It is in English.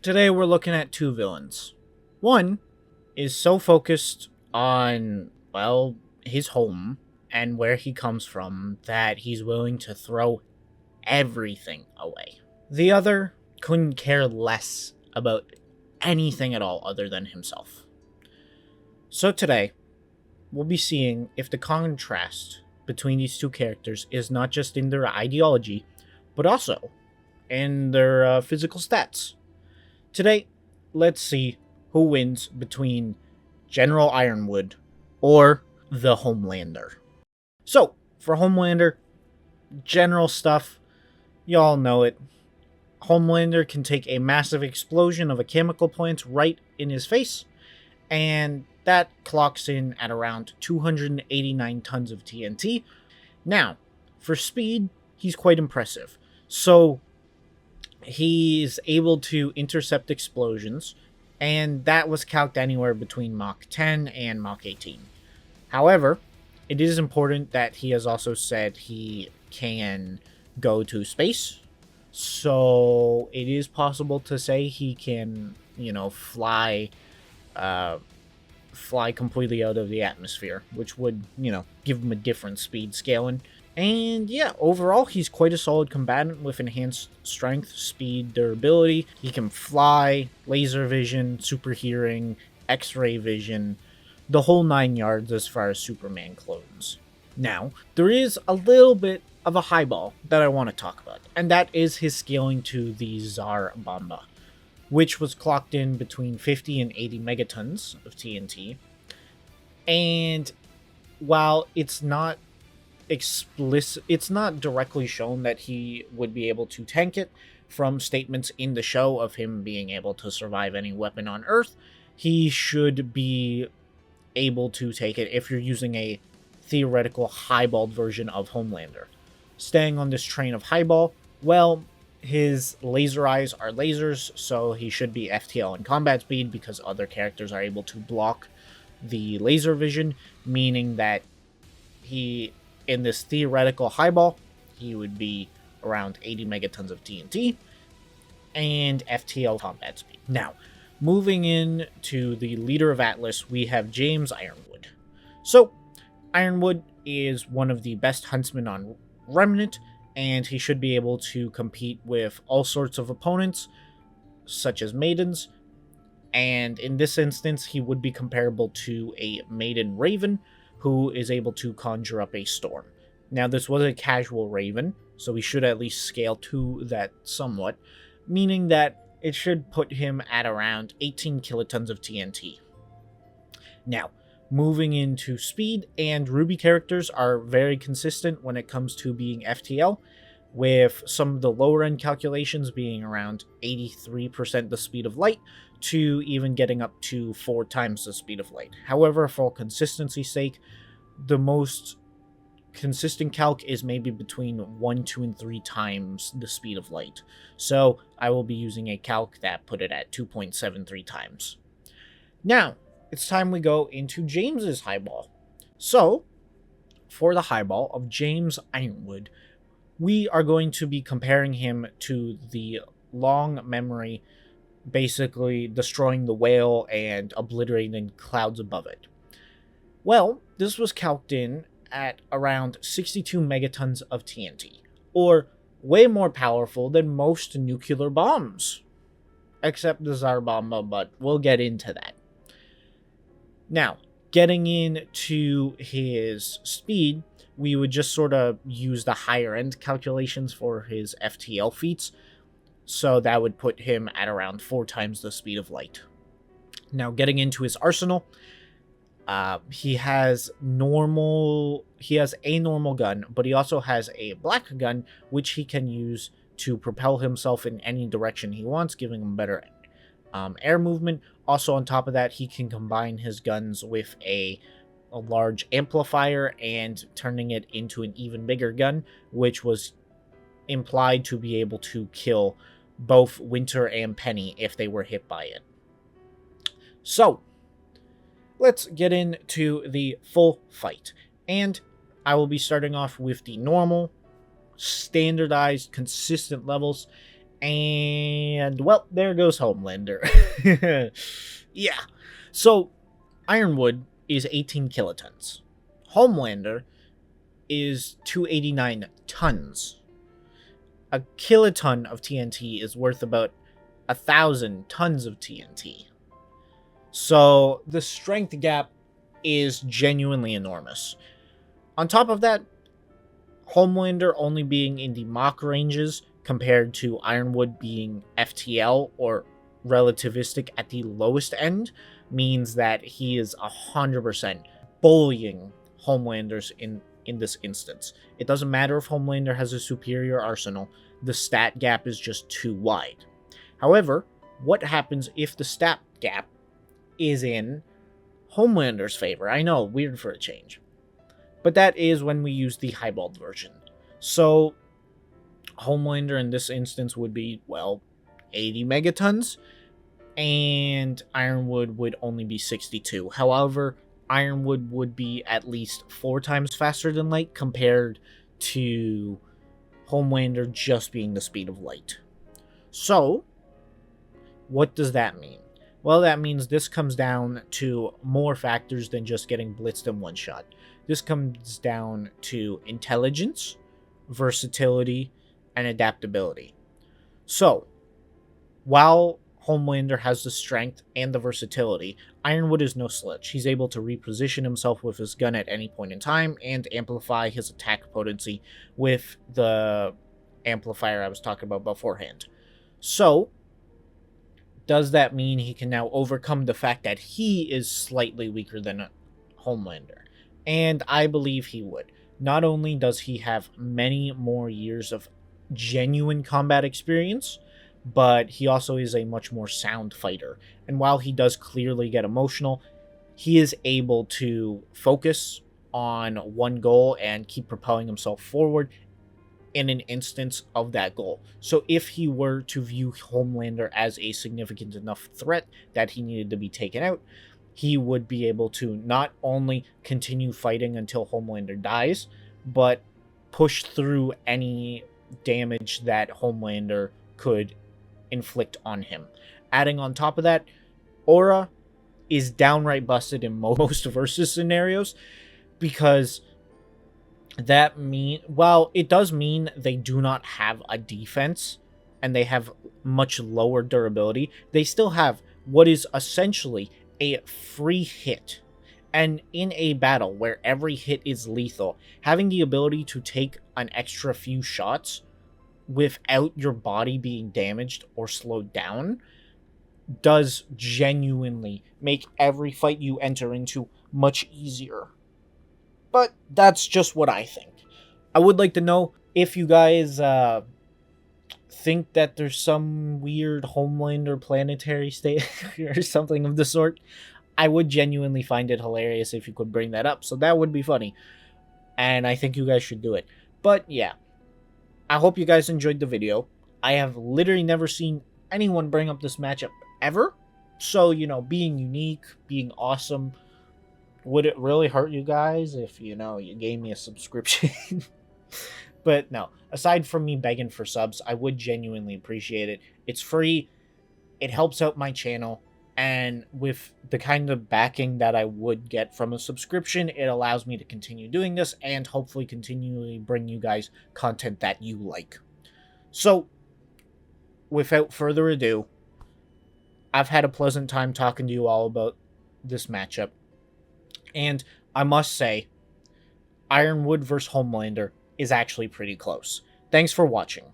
Today we're looking at two villains. One is so focused on, well, his home and where he comes from that he's willing to throw everything away. The other couldn't care less about anything at all other than himself. So today, we'll be seeing if the contrast between these two characters is not just in their ideology, but also in their physical stats. Today, let's see who wins between General Ironwood or the Homelander. So, for Homelander, general stuff, y'all know it. Homelander can take a massive explosion of a chemical plant right in his face, and that clocks in at around 289 tons of TNT. Now, for speed, he's quite impressive. So, he's able to intercept explosions, and that was calced anywhere between Mach 10 and Mach 18. However, it is important that he has also said he can go to space, so it is possible to say he can, fly completely out of the atmosphere, which would, give him a different speed scaling. And yeah, overall, he's quite a solid combatant with enhanced strength, speed, durability. He can fly, laser vision, super hearing, X-ray vision, the whole 9 yards as far as Superman clones. Now, there is a little bit of a highball that I want to talk about, and that is his scaling to the Tsar Bomba, which was clocked in between 50 and 80 megatons of TNT. And while it's not directly shown that he would be able to tank it from statements in the show of him being able to survive any weapon on Earth, he should be able to take it if you're using a theoretical highballed version of Homelander. Staying on this train of highball, well, his laser eyes are lasers, so he should be FTL in combat speed because other characters are able to block the laser vision, meaning that in this theoretical highball, he would be around 80 megatons of TNT and FTL combat speed. Now, moving in to the leader of Atlas, we have James Ironwood. So, Ironwood is one of the best huntsmen on Remnant, and he should be able to compete with all sorts of opponents, such as maidens, and in this instance, he would be comparable to a maiden raven, who is able to conjure up a storm. Now, this was a casual raven, so we should at least scale to that somewhat, meaning that it should put him at around 18 kilotons of TNT. Now, moving into speed, and RWBY characters are very consistent when it comes to being FTL, with some of the lower end calculations being around 83% the speed of light, to even getting up to 4 times the speed of light. However, for consistency's sake, the most consistent calc is maybe between 1, 2, and 3 times the speed of light. So I will be using a calc that put it at 2.73 times. Now, it's time we go into James's highball. So, for the highball of James Ironwood, we are going to be comparing him to the long memory, basically destroying the whale and obliterating clouds above it. Well, this was calced in at around 62 megatons of TNT, or way more powerful than most nuclear bombs. Except the Tsar Bomba, but we'll get into that. Now, getting into his speed, we would just sort of use the higher end calculations for his FTL feats, so that would put him at around 4 times the speed of light. Now, getting into his arsenal, he has a normal gun, but he also has a black gun, which he can use to propel himself in any direction he wants, giving him better air movement. Also, on top of that, he can combine his guns with a large amplifier and turning it into an even bigger gun, which was implied to be able to kill both Winter and Penny if they were hit by it. So, let's get into the full fight. And I will be starting off with the normal, standardized, consistent levels, And, well, there goes Homelander. Yeah. So, Ironwood is 18 kilotons. Homelander is 289 tons. A kiloton of TNT is worth about 1,000 tons of TNT. So, the strength gap is genuinely enormous. On top of that, Homelander only being in the Mach ranges compared to Ironwood being FTL or relativistic at the lowest end means that he is 100% bullying Homelanders in this instance. It doesn't matter if Homelander has a superior arsenal, the stat gap is just too wide. However, what happens if the stat gap is in Homelander's favor? I know, weird for a change. But that is when we use the highballed version. So, Homelander in this instance would be, well, 80 megatons, and Ironwood would only be 62. However, Ironwood would be at least 4 times faster than light compared to Homelander just being the speed of light. So, what does that mean? Well, that means this comes down to more factors than just getting blitzed in one shot. This comes down to intelligence, versatility, and adaptability. So, while Homelander has the strength and the versatility, Ironwood is no slouch. He's able to reposition himself with his gun at any point in time and amplify his attack potency with the amplifier I was talking about beforehand. So, does that mean he can now overcome the fact that he is slightly weaker than Homelander? And I believe he would. Not only does he have many more years of genuine combat experience, but he also is a much more sound fighter. And while he does clearly get emotional, he is able to focus on one goal and keep propelling himself forward in an instance of that goal. So if he were to view Homelander as a significant enough threat that he needed to be taken out, he would be able to not only continue fighting until Homelander dies, but push through any damage that Homelander could inflict on him. Adding on top of that, Aura is downright busted in most versus scenarios, because that while it does mean they do not have a defense and they have much lower durability, they still have what is essentially a free hit. And in a battle where every hit is lethal, having the ability to take an extra few shots without your body being damaged or slowed down does genuinely make every fight you enter into much easier. But that's just what I think. I would like to know if you guys think that there's some weird Homelander planetary state or something of the sort. I would genuinely find it hilarious if you could bring that up, so that would be funny. And I think you guys should do it. But yeah, I hope you guys enjoyed the video. I have literally never seen anyone bring up this matchup ever. So, you know, being unique, being awesome. Would it really hurt you guys if, you know, you gave me a subscription? But no, aside from me begging for subs, I would genuinely appreciate it. It's free. It helps out my channel. And with the kind of backing that I would get from a subscription, it allows me to continue doing this and hopefully continually bring you guys content that you like. So, without further ado, I've had a pleasant time talking to you all about this matchup. And I must say, Ironwood vs. Homelander is actually pretty close. Thanks for watching.